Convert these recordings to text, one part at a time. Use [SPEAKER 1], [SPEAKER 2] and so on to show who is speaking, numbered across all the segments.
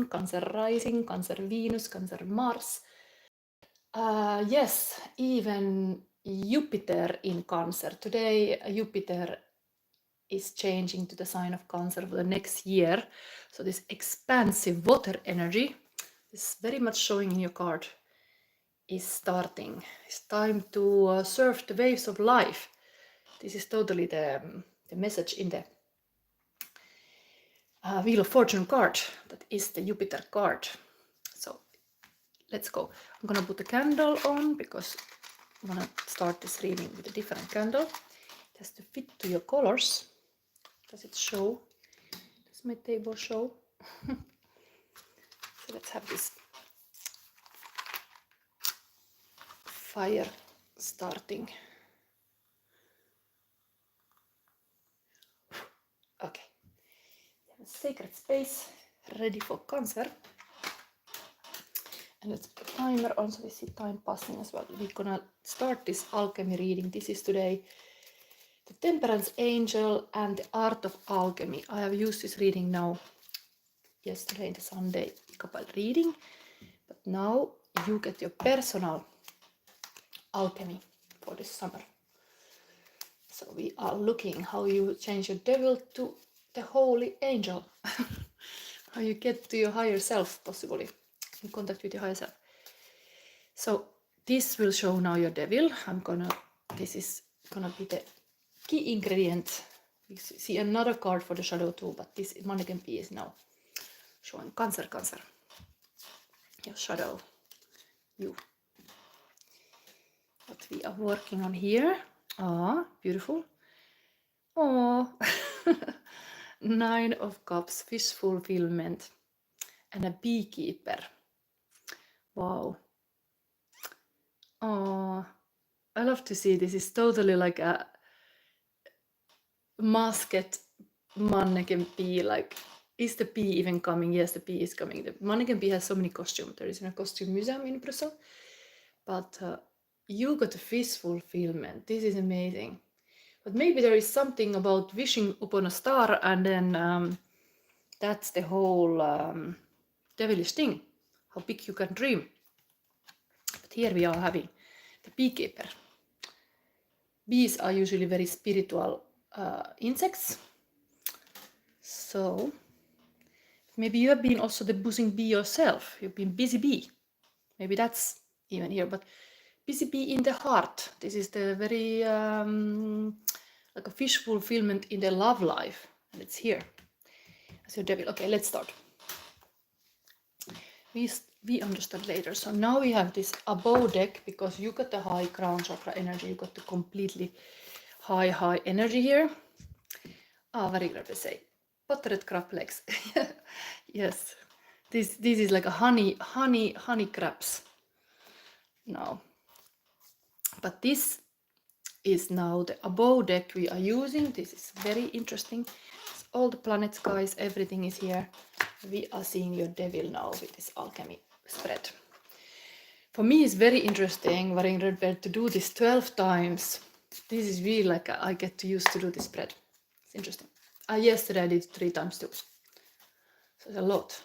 [SPEAKER 1] Sun, Cancer Rising, Cancer Venus, Cancer Mars. Yes, even Jupiter in Cancer. Today, Jupiter is changing to the sign of Cancer for the next year. So this expansive water energy is very much showing in your card is starting. It's time to surf the waves of life. This is totally the message in the Wheel of Fortune card. That is the Jupiter card. So let's go. I'm gonna put a candle on because I'm gonna start this reading with a different candle. It has to fit to your colors. Does it show? Does my table show? So let's have this fire starting. Okay. Sacred space ready for Cancer. And let's put a timer on so we see time passing as well. We're gonna start this alchemy reading. This is today the Temperance Angel and the Art of Alchemy. I have used this reading now yesterday in the Sunday couple reading, but now you get your personal alchemy for this summer. So we are looking how you change your devil to the holy angel. How you get to your higher self, possibly in contact with your higher self. So this will show now your devil. This is gonna be the key ingredient. You see another card for the shadow too, but this mannequin P is now showing Cancer. Your shadow, you. What we are working on here. Ah, beautiful. Oh, 9 of Cups, wish fulfillment, and a beekeeper. Wow. Oh, I love to see this. It's totally like a masked mannequin bee. Like, is the bee even coming? Yes, the bee is coming. The mannequin bee has so many costumes. There is a costume museum in Brussels. But you got a wish fulfillment. This is amazing. But maybe there is something about wishing upon a star, and then that's the whole devilish thing. How big you can dream. But here we are having the beekeeper. Bees are usually very spiritual insects. So maybe you have been also the buzzing bee yourself. You've been busy bee. Maybe that's even here. But busy bee in the heart. This is the very like a wish fulfillment in the love life. And it's here. As your devil. Okay, let's start. We understand later. So now we have this above deck because you got the high crown chakra energy. You got the completely high energy here. Very glad to say. Buttered crab legs. Yes. This is like a honey crabs. Now. But this is now the above deck we are using. This is very interesting. It's all the planets, guys, everything is here. We are seeing your devil now with this alchemy spread. For me, it's very interesting to do this 12 times. This is really like I get to use to do this spread. It's interesting. Yesterday I did 3 times too. So it's a lot.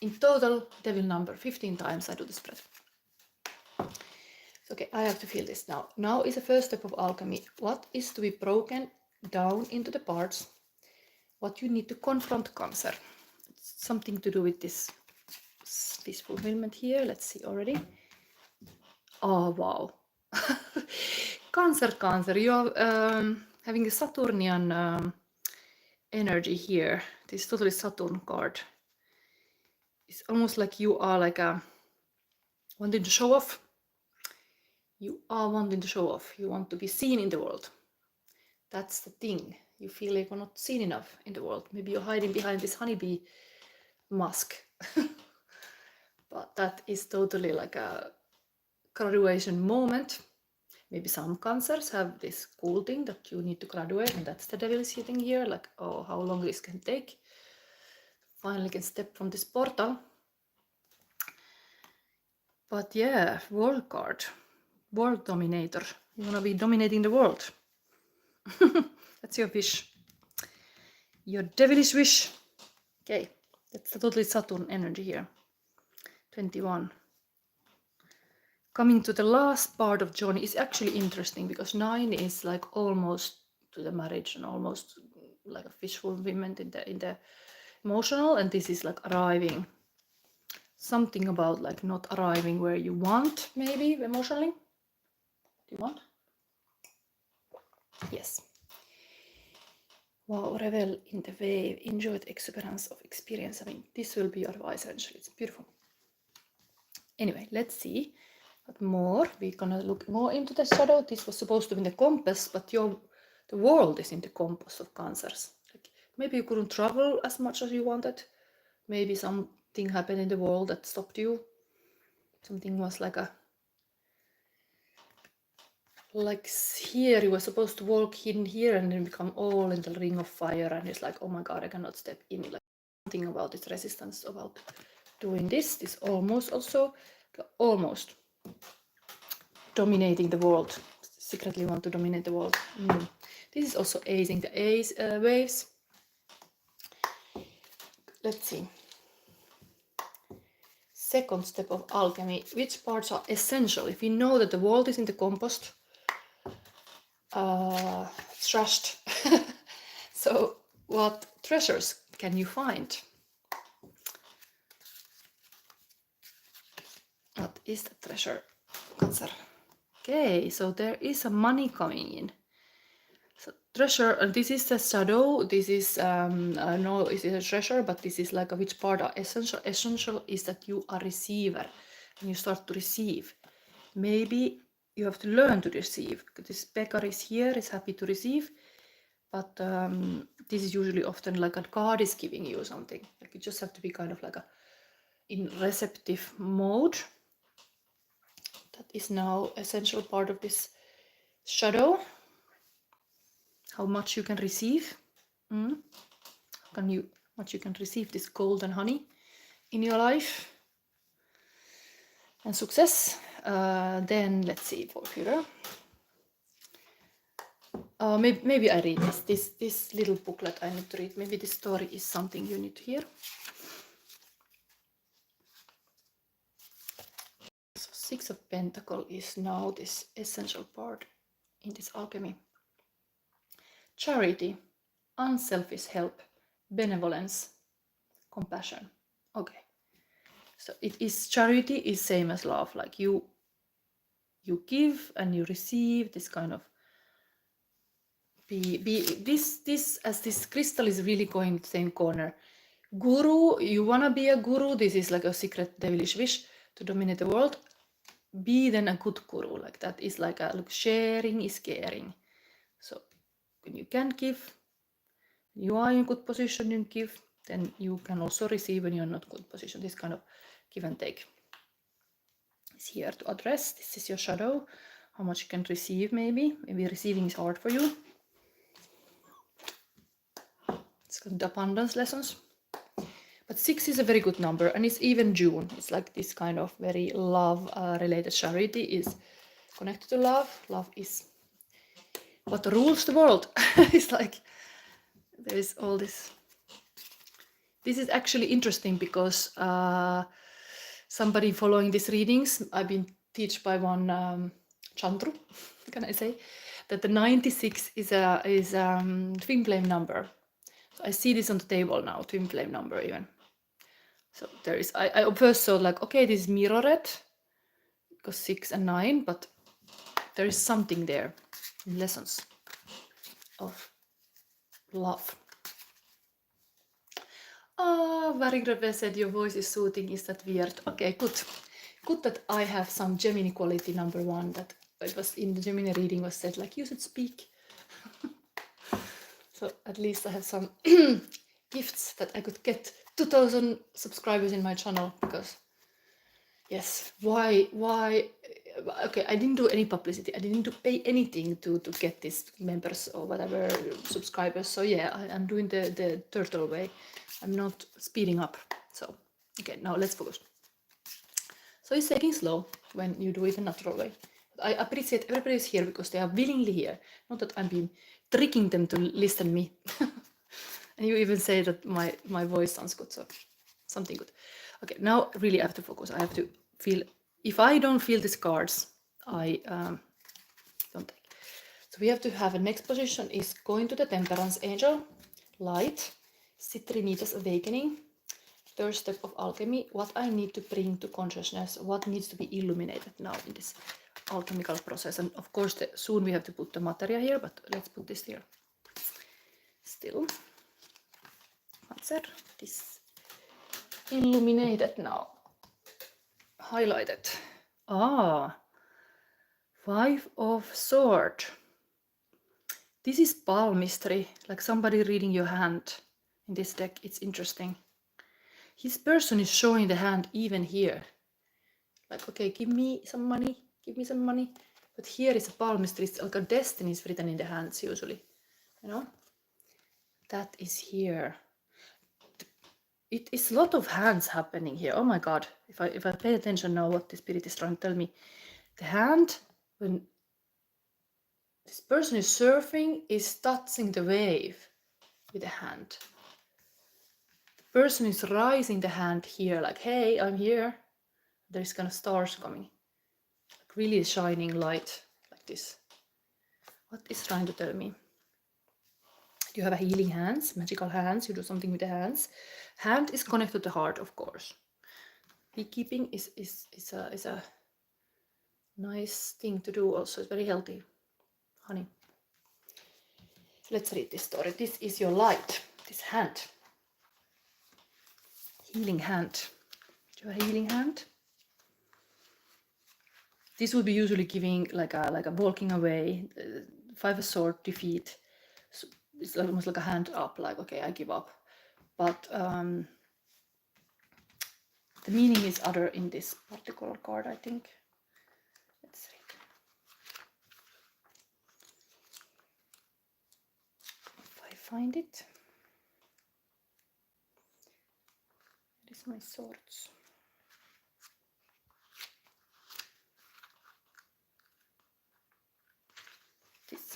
[SPEAKER 1] In total, devil number 15 times I do the spread. Okay, I have to feel this now. Now is the first step of alchemy. What is to be broken down into the parts? What you need to confront Cancer. It's something to do with this fulfillment here. Let's see already. Oh, wow. Cancer. You are having a Saturnian energy here. This is totally Saturn card. It's almost like you are like wanting to show off. You are wanting to show off. You want to be seen in the world. That's the thing. You feel like you're not seen enough in the world. Maybe you're hiding behind this honeybee mask. But that is totally like a graduation moment. Maybe some Cancers have this cool thing that you need to graduate, and that's the devil sitting here. Like, oh, how long this can take. Finally can step from this portal. But yeah, world card. World dominator. You want to be dominating the world. That's your wish. Your devilish wish. Okay, That's the totally Saturn energy here. 21. Coming to the last part of journey is actually interesting because 9 is like almost to the marriage and almost like a fish fulfillment in the emotional, and this is like arriving. Something about like not arriving where you want, maybe emotionally. Do you want? Yes. Wow, revel in the wave, enjoy the exuberance of experience. I mean, this will be your advice essentially. It's beautiful. Anyway, let's see what more. We're gonna look more into the shadow. This was supposed to be the compass, but the world is in the compass of Cancers. Like maybe you couldn't travel as much as you wanted. Maybe something happened in the world that stopped you. Something was like here you were supposed to walk in here and then become all in the ring of fire, and it's like, oh my god, I cannot step in. Like something about this resistance about doing this almost also almost dominating the world. Secretly want to dominate the world. This is also acing the waves. Let's see. Second step of alchemy. Which parts are essential? If you know that the world is in the compost, trashed. So what treasures can you find? What is the treasure, Cancer? Okay, so there is a money coming in. So treasure, and this is the shadow. This is no, it is a treasure, but this is like which part are essential. Essential is that you are a receiver, and you start to receive. Maybe you have to learn to receive. This beggar is here, is happy to receive, but this is usually often like a God is giving you something. Like you just have to be kind of like in receptive mode. That is now essential part of this shadow. How much you can receive. Much you can receive this golden honey in your life. And success. Then let's see for future. Maybe I read this little booklet I need to read. Maybe this story is something you need to hear. So Six of Pentacles is now this essential part in this alchemy. Charity, unselfish help, benevolence, compassion. Okay. So it is charity is same as love. Like you give and you receive this kind of this crystal is really going to the same corner. Guru, you wanna be a guru. This is like a secret devilish wish to dominate the world. Be then a good guru. Like that is like look, sharing is caring. So when you can give, you are in good position, you give, then you can also receive when you're not good position. This kind of give and take is here to address. This is your shadow. How much you can receive, maybe receiving is hard for you. It's got the abundance lessons. But 6 is a very good number, and it's even June. It's like this kind of very love related charity is connected to love. Love is what rules the world. It's like there is all this. This is actually interesting because somebody following these readings, I've been taught by one Chandru, can I say, that the 96 is a twin flame number. So I see this on the table now, twin flame number even. So there is, I first saw like, okay, this is mirrored, because 6 and 9, but there is something there, lessons of love. Varigrave said your voice is soothing, is that weird? Okay, good. Good that I have some Gemini quality number 1 that it was in the Gemini reading was said like you should speak. So at least I have some gifts that I could get 2,000 subscribers in my channel, because yes, why okay, I didn't do any publicity, I didn't pay anything to get these members or whatever subscribers. So yeah, I'm doing the turtle way. I'm not speeding up. So okay, now let's focus. So it's taking slow when you do it in a natural way. I appreciate everybody's here because they are willingly here, not that I'm being tricking them to listen to me. And you even say that my voice sounds good, so something good. Okay, now really I have to focus. I have to feel. If I don't feel these cards, I don't take. So we have to have a next position is going to the Temperance Angel, light, Citrinitas awakening, third step of alchemy, what I need to bring to consciousness, what needs to be illuminated now in this alchemical process. And of course, soon we have to put the materia here, but let's put this here. Still, this illuminated now, highlighted. Ah, 5 of Swords. This is palmistry, like somebody reading your hand in this deck. It's interesting. His person is showing the hand even here. Like, okay, give me some money, give me some money. But here is a palmistry, it's like a destiny is written in the hands usually, you know? That is here. It is a lot of hands happening here. Oh my God, if I pay attention now what the spirit is trying to tell me. The hand, when this person is surfing, is touching the wave with the hand. The person is raising the hand here, like, hey, I'm here. There's kind of stars coming. Like really shining light, like this. What is trying to tell me? You have a healing hands, magical hands, you do something with the hands. Hand is connected to the heart, of course. Beekeeping is a nice thing to do also. It's very healthy. Honey. Let's read this story. This is your light, this hand. Healing hand. Do you have a healing hand? This would be usually giving like a walking away, 5 of Swords, defeat. So it's almost like a hand up, like, okay, I give up. But the meaning is other in this particular card, I think. Let's read. If I find it. It is my swords. This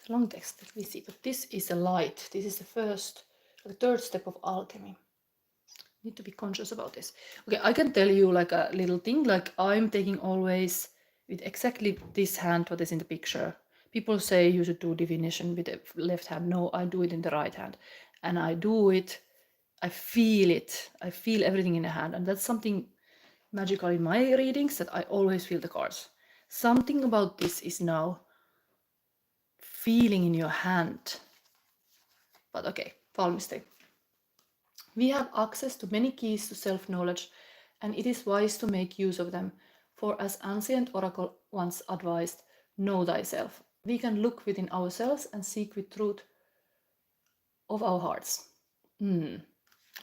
[SPEAKER 1] long text that we see, but this is a light. This is the third step of alchemy. Need to be conscious about this. Okay, I can tell you like a little thing, like I'm taking always with exactly this hand what is in the picture. People say you should do divination with the left hand. No, I do it in the right hand. And I do it, I feel it. I feel everything in the hand. And that's something magical in my readings, that I always feel the cards. Something about this is now feeling in your hand. But okay, fall mistake. We have access to many keys to self-knowledge, and it is wise to make use of them. For as ancient oracle once advised, know thyself. We can look within ourselves and seek with truth of our hearts.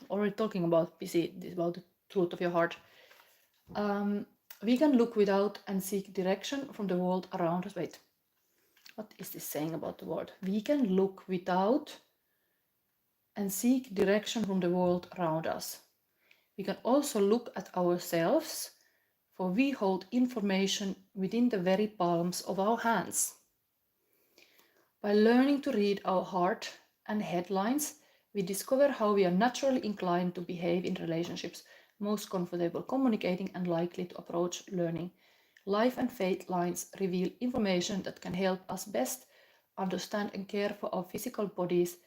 [SPEAKER 1] Already talking about about the truth of your heart. We can look without and seek direction from the world around us. Wait, what is this saying about the world? We can look without and seek direction from the world around us. We can also look at ourselves, for we hold information within the very palms of our hands. By learning to read our heart and headlines, we discover how we are naturally inclined to behave in relationships, most comfortable communicating and likely to approach learning. Life and fate lines reveal information that can help us best understand and care for our physical bodies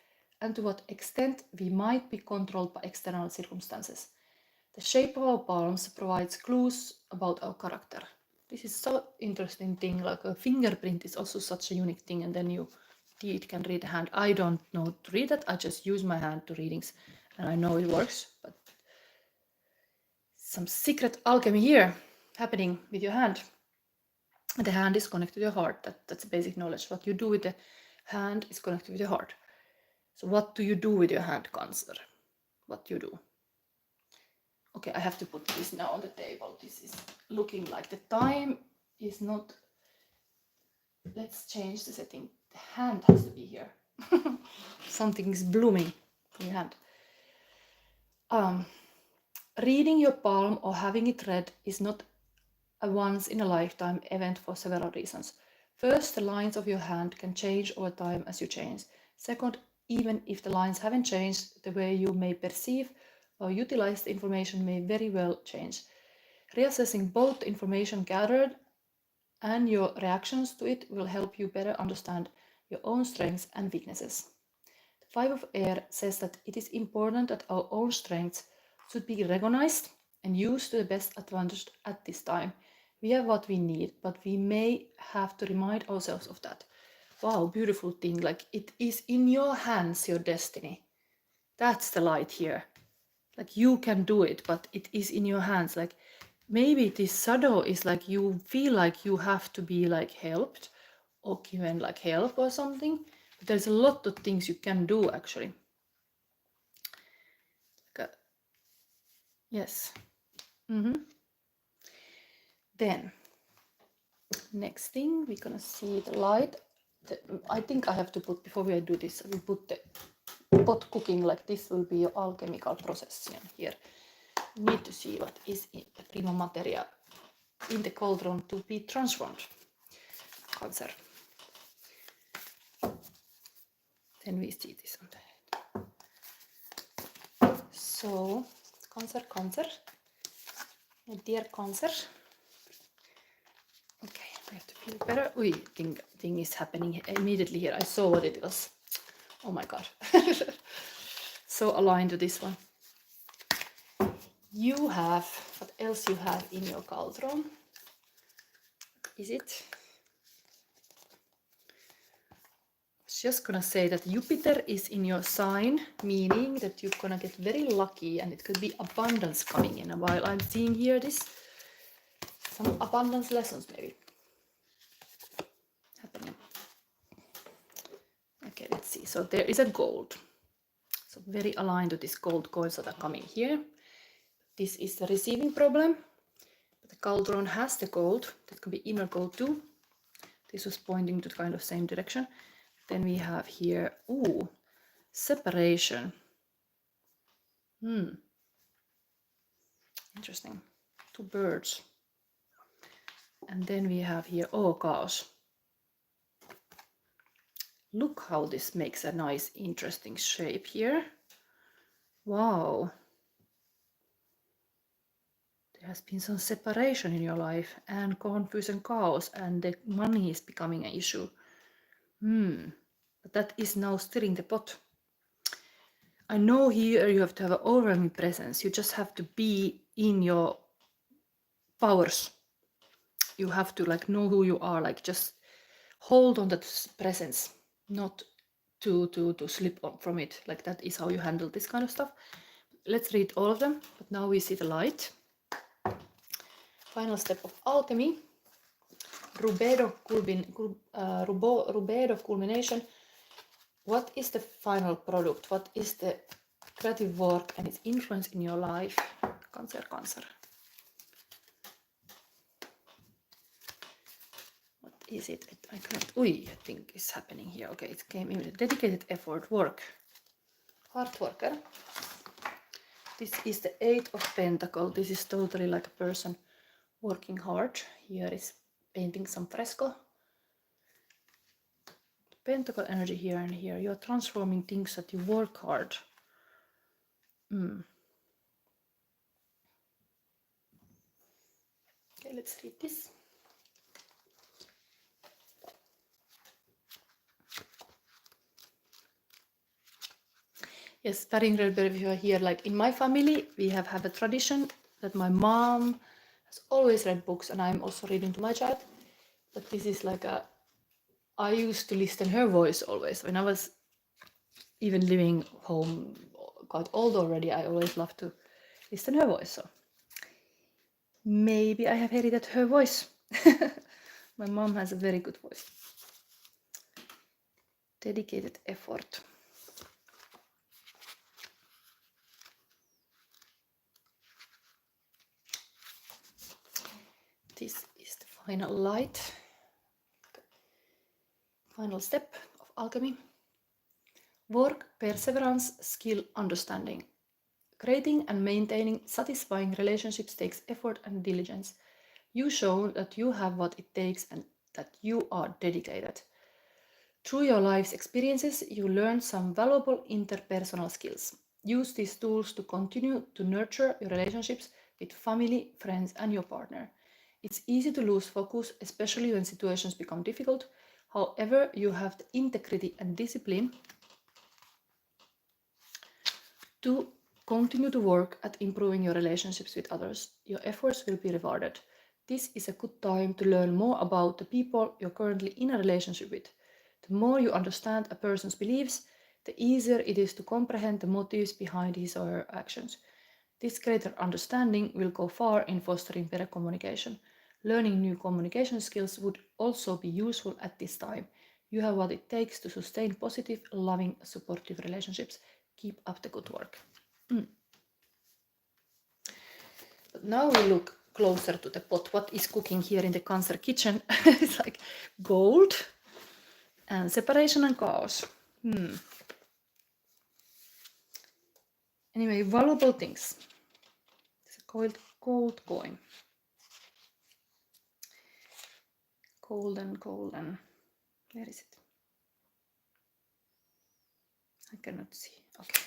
[SPEAKER 1] and to what extent we might be controlled by external circumstances. The shape of our palms provides clues about our character. This is so interesting thing, like a fingerprint is also such a unique thing, and then it can read the hand. I don't know to read that, I just use my hand to readings, and I know it works, but some secret alchemy here happening with your hand. The hand is connected to your heart. That's basic knowledge. What you do with the hand is connected with your heart. So what do you do with your hand, Cancer? What you do? Okay, I have to put this now on the table. This is looking like the time is not. Let's change the setting. The hand has to be here. Something is blooming in your hand. Reading your palm or having it read is not a once-in-a-lifetime event for several reasons. First, the lines of your hand can change over time as you change. Second, even if the lines haven't changed, the way you may perceive How you utilize the information may very well change. Reassessing both the information gathered and your reactions to it will help you better understand your own strengths and weaknesses. The Five of Air says that it is important that our own strengths should be recognized and used to the best advantage at this time. We have what we need, but we may have to remind ourselves of that. Wow, beautiful thing. Like, it is in your hands, your destiny. That's the light here. Like, you can do it, but it is in your hands. Like, maybe this shadow is like you feel like you have to be like helped or given like help or something. But there's a lot of things you can do actually. Yes. Then next thing we're gonna see the light. I think I have to put, before we do this, we put the pot cooking, like this will be your alchemical process here. You need to see what is in the prima materia in the cauldron to be transformed. Cancer. Then we see this on the head. So, Cancer, my dear Cancer. Okay, I have to feel better. Thing is happening immediately here. I saw what it was. Oh my god. So aligned to this one. You have, what else you have in your cauldron? Is it? I was just gonna say that Jupiter is in your sign, meaning that you're gonna get very lucky and it could be abundance coming in. While I'm seeing here some abundance lessons maybe happening. Okay, let's see. So there is a gold. So very aligned to these gold coins that are coming here. This is the receiving problem. But the cauldron has the gold. That could be inner gold too. This was pointing to the kind of same direction. Then we have here, separation. Interesting. Two birds. And then we have here, chaos. Look how this makes a nice, interesting shape here. Wow. There has been some separation in your life and confusion, chaos, and the money is becoming an issue. But that is now stirring the pot. I know here you have to have an overwhelming presence. You just have to be in your powers. You have to like know who you are, like just hold on that presence, not to slip on from it. Like that is how you handle this kind of stuff. Let's read all of them, but now we see the light. Final step of alchemy. Rubedo of culmination. What is the final product? What is the creative work and its influence in your life? Cancer. What is it? I can't. I think it's happening here. Okay, it came in dedicated effort, work. Hard worker. This is the Eight of Pentacles. This is totally like a person working hard. Here is painting some fresco. Pentacle energy here and here. You're transforming things that you work hard. Okay, let's read this. Yes, very incredible if you are here. Like in my family, we have a tradition that my mom has always read books, and I'm also reading to my child. But this is like I used to listen her voice always. When I was even living home, quite old already, I always loved to listen her voice. So maybe I have inherited her voice. My mom has a very good voice. Dedicated effort. This is the final light. Final step of alchemy. Work, perseverance, skill, understanding. Creating and maintaining satisfying relationships takes effort and diligence. You show that you have what it takes and that you are dedicated. Through your life's experiences, you learn some valuable interpersonal skills. Use these tools to continue to nurture your relationships with family, friends, and your partner. It's easy to lose focus, especially when situations become difficult. However, you have the integrity and discipline to continue to work at improving your relationships with others. Your efforts will be rewarded. This is a good time to learn more about the people you're currently in a relationship with. The more you understand a person's beliefs, the easier it is to comprehend the motives behind his or her actions. This greater understanding will go far in fostering better communication. Learning new communication skills would also be useful at this time. You have what it takes to sustain positive, loving, supportive relationships. Keep up the good work. But now we look closer to the pot. What is cooking here in the Cancer kitchen? It's like gold and separation and chaos. Anyway, valuable things. It's a gold coin. Golden. Where is it? I cannot see. Okay.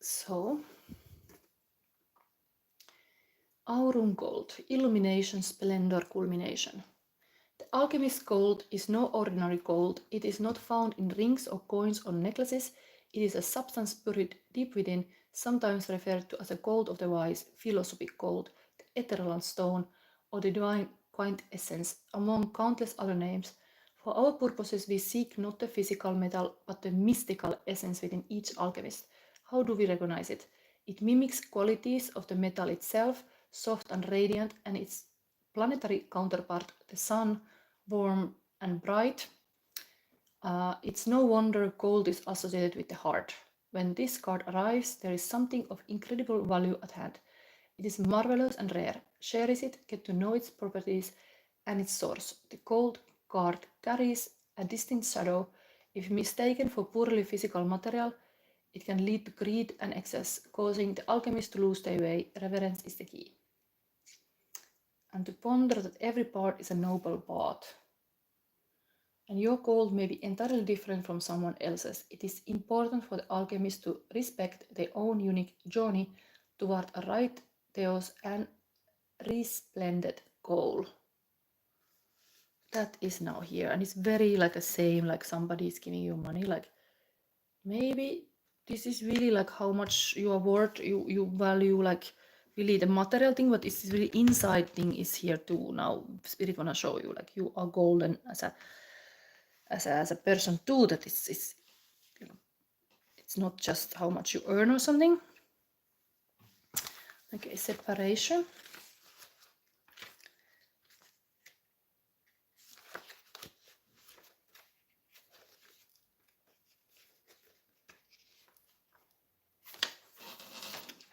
[SPEAKER 1] So, aurum gold, illumination, splendor, culmination. The alchemist's gold is no ordinary gold. It is not found in rings or coins or necklaces. It is a substance buried deep within, sometimes referred to as a gold of the wise, philosophic gold, the ethereal stone, or the divine quintessence, among countless other names. For our purposes, we seek not the physical metal, but the mystical essence within each alchemist. How do we recognize it? It mimics qualities of the metal itself, soft and radiant, and its planetary counterpart, the sun, warm and bright. It's no wonder gold is associated with the heart. When this card arrives, there is something of incredible value at hand. It is marvelous and rare. Cherish it, get to know its properties and its source. The gold card carries a distinct shadow. If mistaken for purely physical material, it can lead to greed and excess, causing the alchemist to lose their way. Reverence is the key. And to ponder that every part is a noble path. And your gold may be entirely different from someone else's. It is important for the alchemist to respect their own unique journey toward a right theos and resplendent goal. That is now here, and it's very like the same, like somebody is giving you money, like maybe this is really like how much you are worth, you value like really the material thing, but this is really inside thing is here too. Now Spirit wanna show you like you are golden as a person too, that it's you know, it's not just how much you earn or something. Okay, separation.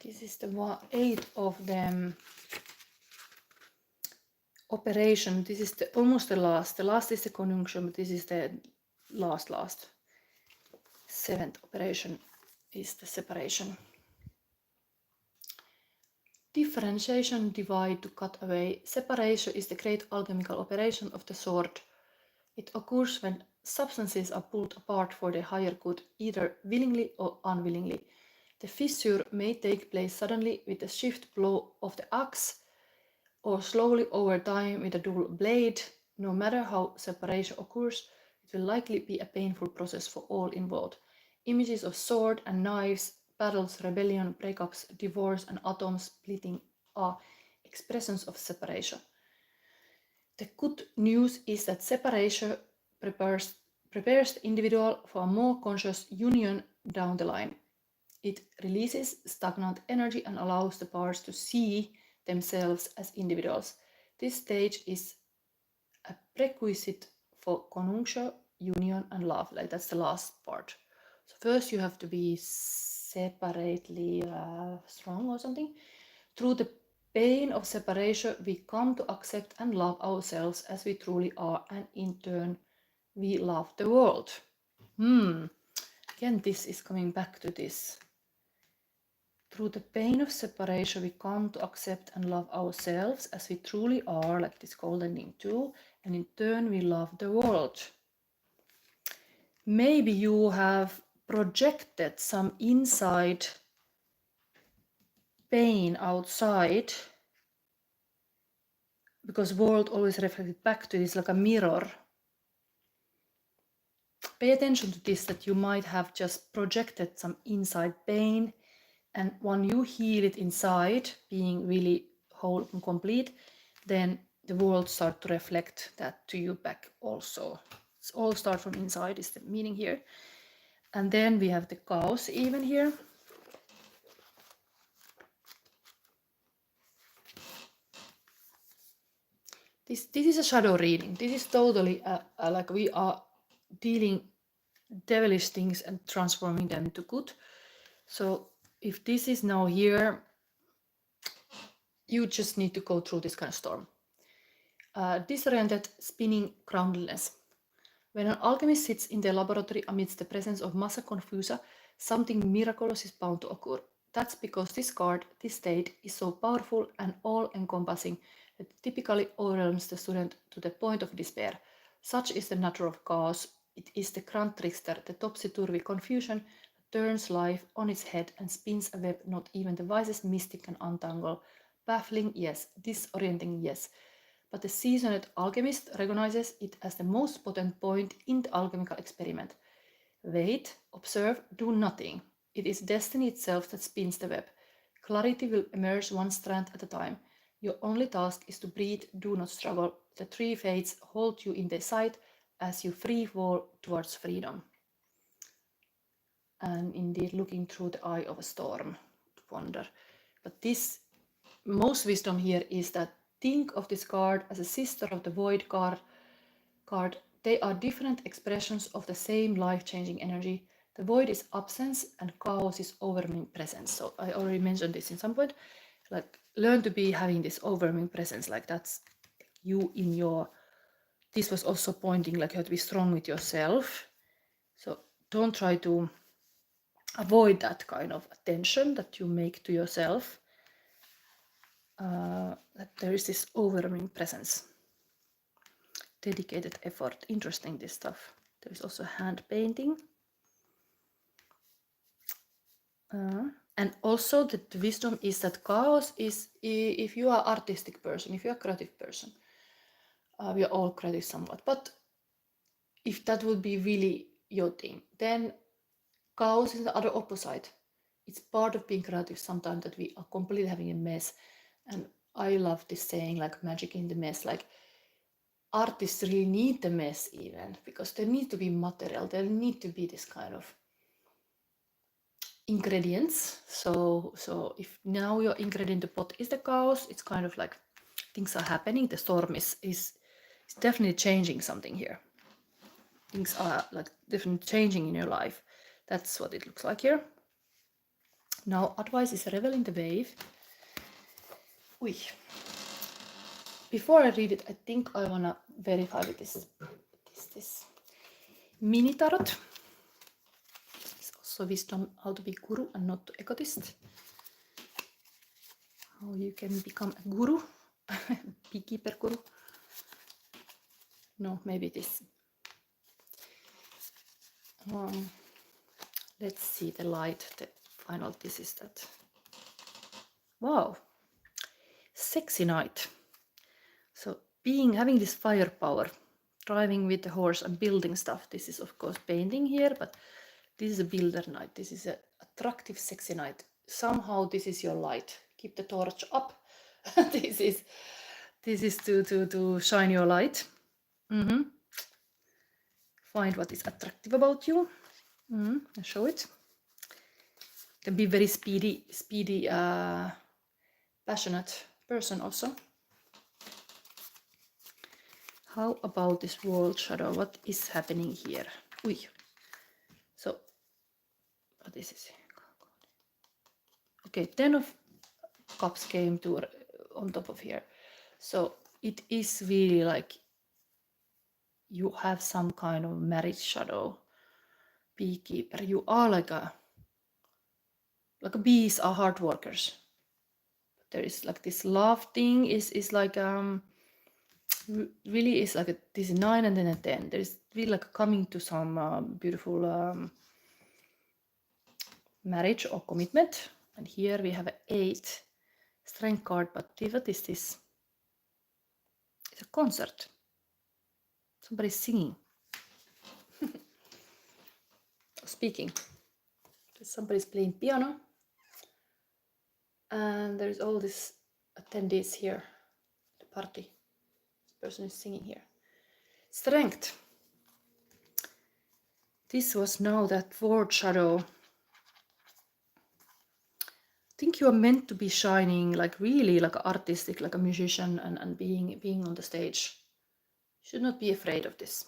[SPEAKER 1] This is the 8 of them. Operation. This is almost the last. The last is the conjunction, but this is the last. 7th operation is the separation. Differentiation, divide, to cut away. Separation is the great alchemical operation of the sword. It occurs when substances are pulled apart for their higher good, either willingly or unwillingly. The fissure may take place suddenly with a swift blow of the axe, or slowly over time with a dull blade. No matter how separation occurs, it will likely be a painful process for all involved. Images of sword and knives, battles, rebellion, breakups, divorce, and atom splitting are expressions of separation. The good news is that separation prepares the individual for a more conscious union down the line. It releases stagnant energy and allows the parts to see themselves as individuals. This stage is a prerequisite for conjunction, union, and love. Like that's the last part. So first you have to be separately strong or something. Through the pain of separation, we come to accept and love ourselves as we truly are, and in turn, we love the world. Again, this is coming back to this Through the pain of separation, we come to accept and love ourselves as we truly are, like this golden thing too, and in turn we love the world. Maybe you have projected some inside pain outside, because world always reflected back to this like a mirror. Pay attention to this, that you might have just projected some inside pain, and when you heal it inside, being really whole and complete, then the world starts to reflect that to you back also. It's all start from inside is the meaning here. And then we have the chaos even here. This is a shadow reading. This is totally like we are dealing devilish things and transforming them to good. So if this is now here, you just need to go through this kind of storm. Disoriented, spinning, groundless. When an alchemist sits in their laboratory amidst the presence of massa confusa, something miraculous is bound to occur. That's because this card, this state, is so powerful and all-encompassing that it typically overwhelms the student to the point of despair. Such is the nature of chaos. It is the grand trickster, the topsy-turvy confusion that turns life on its head and spins a web not even the wisest mystic can untangle. Baffling, yes. Disorienting, yes. But the seasoned alchemist recognizes it as the most potent point in the alchemical experiment. Wait, observe, do nothing. It is destiny itself that spins the web. Clarity will emerge one strand at a time. Your only task is to breathe, do not struggle. The three fates hold you in their sight as you free fall towards freedom. And indeed, looking through the eye of a storm, to wonder. But this most wisdom here is that think of this card as a sister of the void card. They are different expressions of the same life-changing energy. The void is absence and chaos is overwhelming presence. So I already mentioned this in some point. Like learn to be having this overwhelming presence, like that's you in your. This was also pointing like you have to be strong with yourself. So don't try to avoid that kind of attention that you make to yourself. That there is this overwhelming presence, dedicated effort. Interesting, this stuff. There is also hand painting, and also the wisdom is that chaos is, if you are artistic person, if you are creative person, we are all creative somewhat, but if that would be really your thing, then chaos is the other opposite. It's part of being creative sometimes that we are completely having a mess. And I love this saying, like magic in the mess. Like artists really need the mess even, because there need to be material, there need to be this kind of ingredients. So if now your ingredient in the pot is the chaos, it's kind of like things are happening. The storm is definitely changing something here. Things are like definitely changing in your life. That's what it looks like here. Now advice is revel in the wave. Ui. Before I read it, I think I wanna verify with this mini tarot. It's also wisdom how to be guru and not egotist. How you can become a guru, beekeeper guru. No, maybe this. Let's see the light. The final. This is that. Wow, sexy night. So having this firepower, driving with the horse and building stuff. This is of course painting here, but this is a builder night. This is an attractive, sexy night. Somehow this is your light. Keep the torch up. this is to shine your light. Find what is attractive about you. Show it. Can be very speedy, passionate person also. How about this world shadow? What is happening here? Ui. So, this is okay. 10 of Cups came to on top of here. So it is really like you have some kind of marriage shadow, beekeeper. You are like a like bees are hard workers. There is like this love thing is like really is like this 9 and then a 10. There is really like coming to some beautiful marriage or commitment. And here we have an 8 strength card, but what is this? It's a concert. Somebody's singing. Speaking. Somebody's playing piano. And there's all these attendees here. The party. This person is singing here. Strength. This was now that word shadow. I think you are meant to be shining like really like artistic, like a musician and being on the stage. You should not be afraid of this.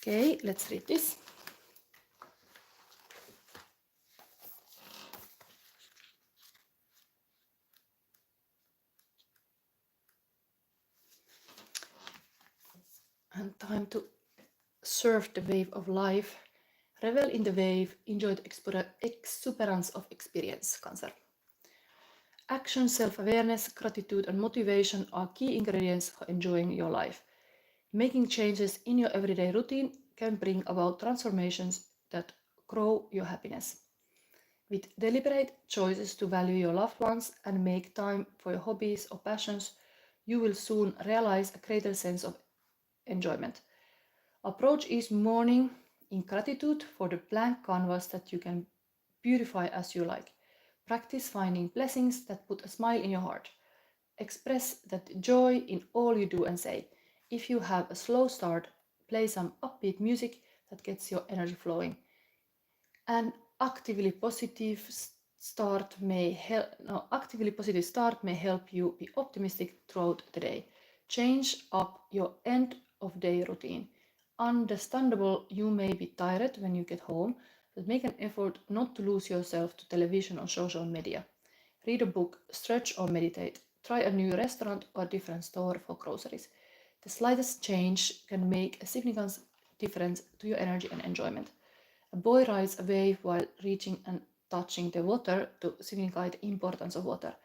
[SPEAKER 1] Okay, let's read this. And time to surf the wave of life. Revel in the wave, enjoy the exuberance of experience, Cancer. Action, self-awareness, gratitude and motivation are key ingredients for enjoying your life. Making changes in your everyday routine can bring about transformations that grow your happiness. With deliberate choices to value your loved ones and make time for your hobbies or passions, you will soon realize a greater sense of enjoyment. Approach each morning in gratitude for the blank canvas that you can beautify as you like. Practice finding blessings that put a smile in your heart. Express that joy in all you do and say. If you have a slow start, play some upbeat music that gets your energy flowing. An actively positive start may help you be optimistic throughout the day. Change up your end of day routine. Understandable, you may be tired when you get home, but make an effort not to lose yourself to television or social media. Read a book, stretch or meditate. Try a new restaurant or different store for groceries. The slightest change can make a significant difference to your energy and enjoyment. A boy rides a wave while reaching and touching the water to signify the importance of water.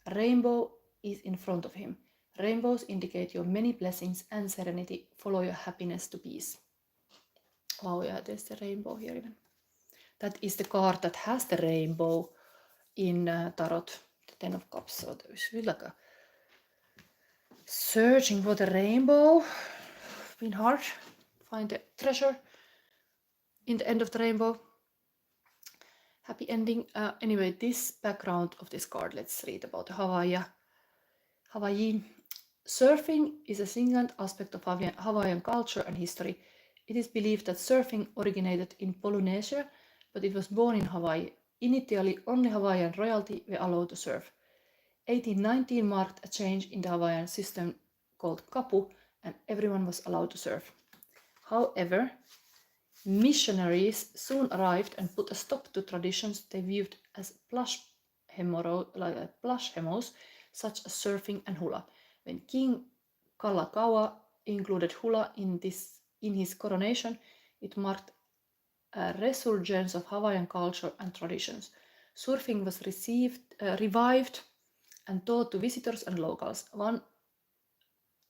[SPEAKER 1] A rainbow is in front of him. Rainbows indicate your many blessings and serenity. Follow your happiness to peace. Oh yeah, there's the rainbow here even. That is the card that has the rainbow in Tarot, the Ten of Cups. So there's really like a searching for the rainbow. Been hard. Find the treasure in the end of the rainbow. Happy ending. Anyway, this background of this card, let's read about Hawaii. Surfing is a significant aspect of Hawaiian culture and history. It is believed that surfing originated in Polynesia, but it was born in Hawaii. Initially, only Hawaiian royalty were allowed to surf. 1819 marked a change in the Hawaiian system called kapu, and everyone was allowed to surf. However, missionaries soon arrived and put a stop to traditions they viewed as plush hemos, such as surfing and hula. When King Kalakaua included hula in his coronation, it marked a resurgence of Hawaiian culture and traditions. Surfing was revived and taught to visitors and locals. One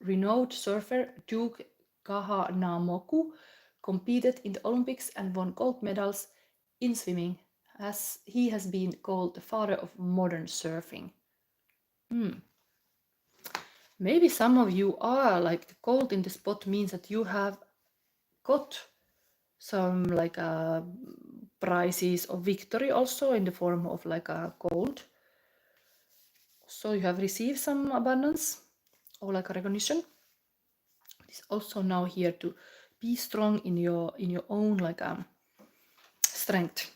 [SPEAKER 1] renowned surfer, Duke Kahanamoku, competed in the Olympics and won gold medals in swimming, as he has been called the father of modern surfing. Maybe some of you are like the gold in the spot means that you have got some like prizes of victory also in the form of like a gold. So you have received some abundance or like a recognition. It's also now here to be strong in your own like strength.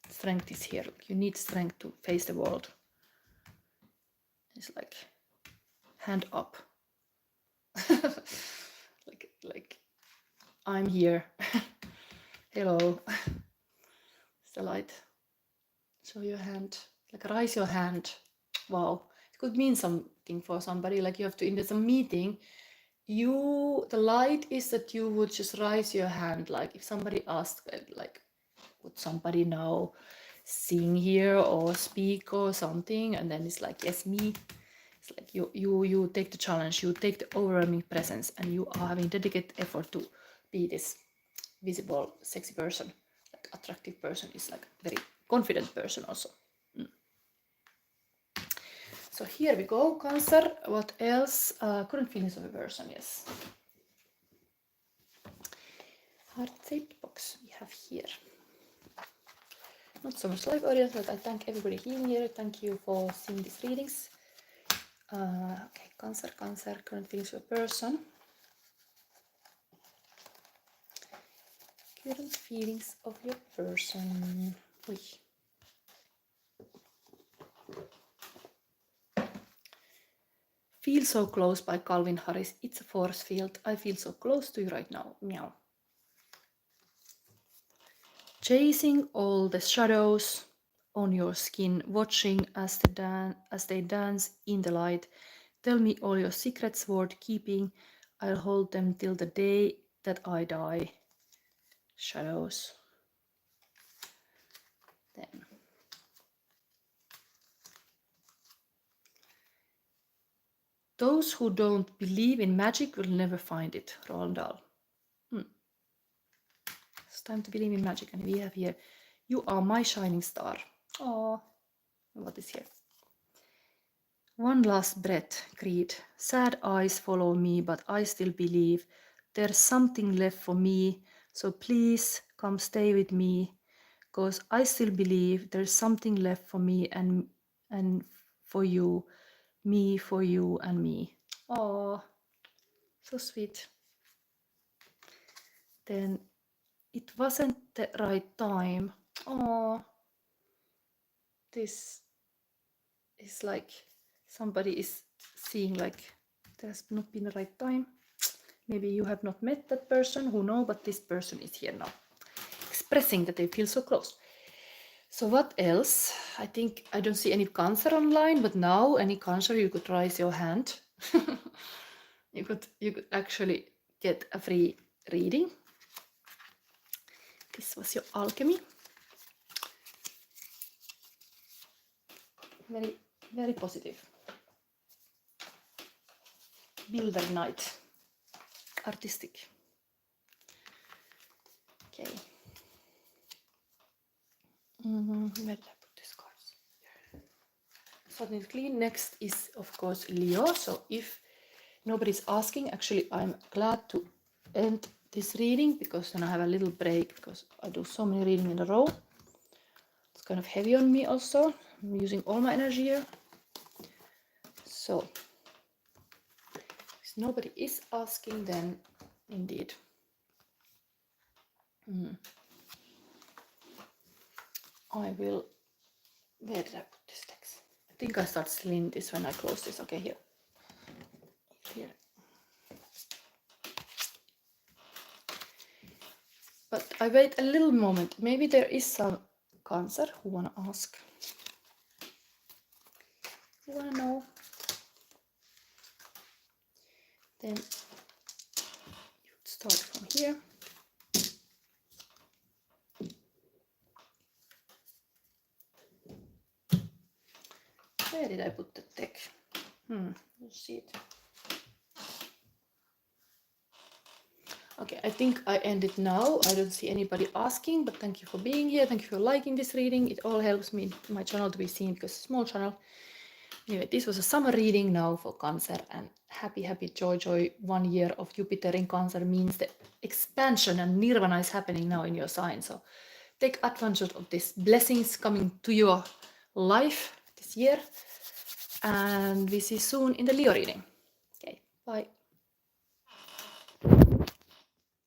[SPEAKER 1] Strength is here. You need strength to face the world. It's like hand up. like I'm here. Hello. It's the light. Show your hand. Like raise your hand. Wow. It could mean something for somebody. Like you have to in some meeting. The light is that you would just raise your hand. Like if somebody asked, like would somebody now sing here or speak or something, and then it's like, yes, me. It's like you take the challenge, you take the overwhelming presence, and you are having dedicated effort to be this visible, sexy person. Like attractive person is like very confident person also. So here we go, Cancer. What else? Current feelings of a person, yes. Heart-shaped box we have here. Not so much live audience, but I thank everybody here. Thank you for seeing these readings. Okay, Cancer, current feelings of a person. Current feelings of your person. Ui. Feel so close by Calvin Harris. It's a force field. I feel so close to you right now. Meow. Chasing all the shadows on your skin, watching as they dance in the light. Tell me all your secrets worth keeping. I'll hold them till the day that I die. Shadows. Then. Those who don't believe in magic will never find it. Roald Dahl. It's time to believe in magic, and we have here, you are my shining star. Oh, what is here? One last breath, Creed. Sad eyes follow me, but I still believe there's something left for me. So please come stay with me, cause I still believe there's something left for me and for you, me for you and me. Oh, so sweet. Then it wasn't the right time. Oh, this is like somebody is seeing like there's not been the right time. Maybe you have not met that person, who knows, but this person is here now, expressing that they feel so close. So what else? I think I don't see any Cancer online, but now any Cancer, you could raise your hand. you could actually get a free reading. This was your alchemy. Very, very positive. Builder Knight. Artistic. Okay. Where did I put these cards? Something clean. Next is, of course, Leo. So if nobody's asking, actually, I'm glad to end this reading because then I have a little break because I do so many readings in a row. It's kind of heavy on me also. I'm using all my energy here. So if nobody is asking, then indeed. I will. Where did I put this text? I think I start sealing this when I close this. Okay, here. Here. But I wait a little moment. Maybe there is some Cancer who wanna ask. You wanna know? Then you start from here. Where did I put the deck? You see it. Okay, I think I end it now. I don't see anybody asking, but thank you for being here. Thank you for liking this reading. It all helps me, my channel, to be seen because it's a small channel. Anyway, this was a summer reading now for Cancer, and happy, joy. 1 year of Jupiter in Cancer means the expansion and nirvana is happening now in your sign. So take advantage of these blessings coming to your life this year. And we see you soon in the Leo reading. Okay, bye.